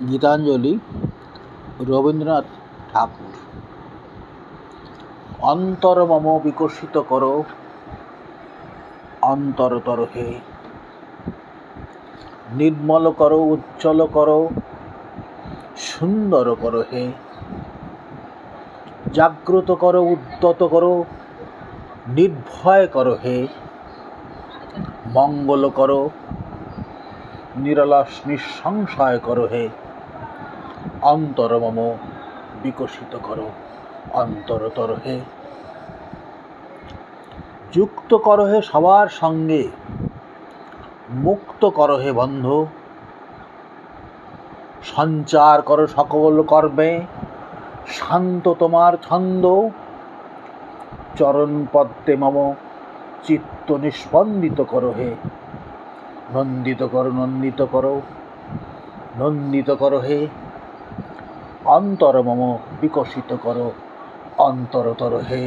গীতাঞ্জলি রবীন্দ্রনাথ ঠাকুর। অন্তর মম বিকশিত করো অন্তরতর হে, নির্মল করো উজ্জ্বল করো সুন্দর করো হে, জাগ্রত করো উদ্যত করো নির্ভয় করো হে, মঙ্গল করো নিরলস নিঃসংশয় করো হে, অন্তর মম বিকশিত করো অন্তরতর হে, যুক্ত করো হে সবার সঙ্গে, মুক্ত করো হে বন্ধু, সঞ্চার করো সকল কর্মে শান্ত তোমার ছন্দ, চরণ পদ্মে মম চিত্ত নিস্পন্দিত করো হে, নন্দিত করো নন্দিত করো নন্দিত করো হে, অন্তর মম বিকশিত করো অন্তরতর হে।